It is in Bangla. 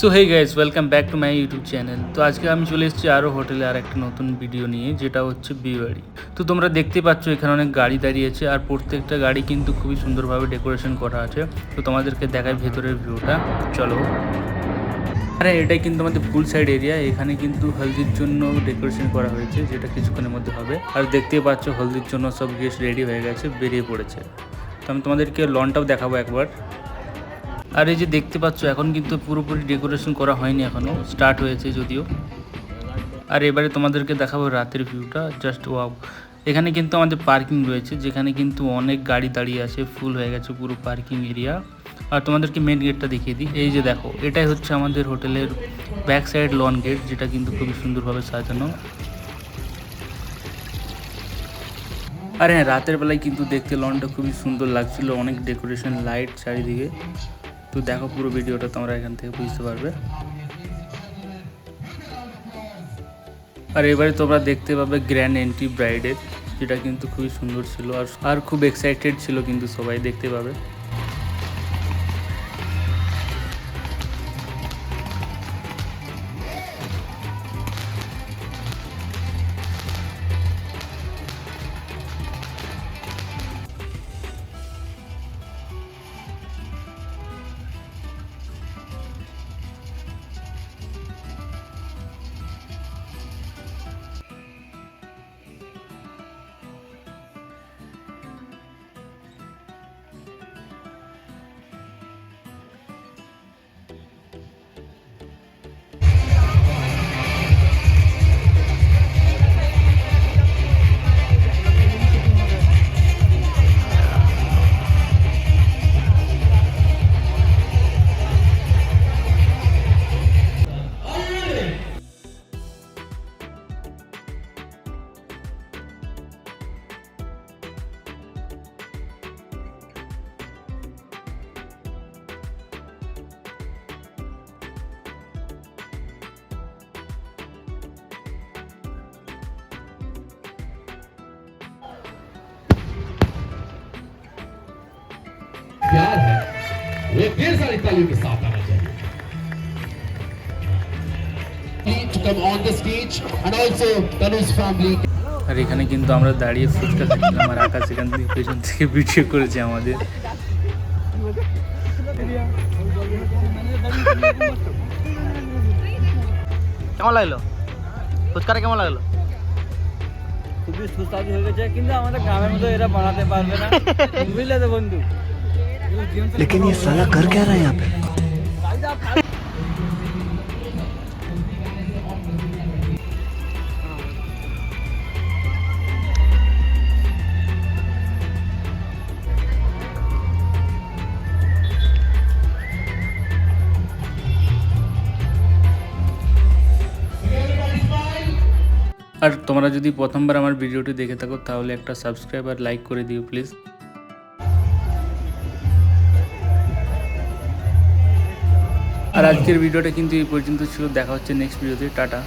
So hey guys, welcome back to my YouTube channel. তো আজকে আমি চলে এসেছি আরও হোটেলে আর একটা নতুন ভিডিও নিয়ে, যেটা হচ্ছে বিয়েবাড়ি। তো তোমরা দেখতে পাচ্ছ এখানে অনেক গাড়ি দাঁড়িয়ে আছে, আর প্রত্যেকটা গাড়ি কিন্তু খুবই সুন্দরভাবে ডেকোরেশন করা আছে। তো তোমাদেরকে দেখায় ভেতরের ভিউটা, চলো। আরে এটাই কিন্তু আমাদের পুল সাইড এরিয়া, এখানে কিন্তু হলদির জন্য ডেকোরেশন করা হয়েছে, যেটা কিছুক্ষণের মধ্যে হবে। আর দেখতেই পাচ্ছ হলদির জন্য সব গেস্ট রেডি হয়ে গেছে, বেরিয়ে পড়েছে। তো আমি তোমাদেরকে লনটাও দেখাবো একবার। আর এই যে দেখতে পাচ্ছ এখন কিন্তু পুরোপুরি ডেকোরেশন করা হয়নি, এখনও স্টার্ট হয়েছে যদিও। আর এবারে তোমাদেরকে দেখাবো রাতের ভিউটা, জাস্ট ওয়াও। এখানে কিন্তু আমাদের পার্কিং রয়েছে, যেখানে কিন্তু অনেক গাড়ি দাঁড়িয়ে আছে, ফুল হয়ে গেছে পুরো পার্কিং এরিয়া। আর তোমাদেরকে মেন গেটটা দেখিয়ে দিই, এই যে দেখো, এটাই হচ্ছে আমাদের হোটেলের ব্যাক সাইড লন গেট, যেটা কিন্তু খুবই সুন্দরভাবে সাজানো। আর হ্যাঁ, রাতের বেলায় কিন্তু দেখতে লনটা খুবই সুন্দর লাগছিল, অনেক ডেকোরেশন, লাইট চারিদিকে। তো দেখো পুরো ভিডিওটা, তোমরা এখান থেকে বুঝতে পারবে। আর এবারে তোমরা দেখতে পাবে গ্র্যান্ড এন্ট্রি ব্রাইডের, যেটা কিন্তু খুবই সুন্দর ছিল, আর খুব এক্সাইটেড ছিল কিন্তু সবাই, দেখতে পাবে। प्यार है वो ढेर सारी तालियों के साथ आना चाहिए to come on the stage and also Tanu's family. আর এখানে কিন্তু আমরা দাঁড়িয়ে ফুচকা খাচ্ছিলাম, আর আকাশ এখান থেকে পেছন থেকে ভিডিও করেছে আমাদের। কেমন লাগলো ফুচকাটা, কেমন লাগলো? খুবই সুস্বাদু হয়ে গেছে, কিন্তু আমাদের গ্রামের মতো এরা বানাতে পারবে না, বুঝলে তো বন্ধু। लेकिन ये साला कर क्या रहा है यहाँ पे? আর তোমরা যদি প্রথমবার আমার ভিডিওটি দেখে থাকো, তাহলে একটা সাবস্ক্রাইব আর লাইক করে দিও প্লিজ। আর আজকের ভিডিওটা কিন্তু এই পর্যন্ত ছিল, দেখা হচ্ছে নেক্সট ভিডিওতে, টাটা।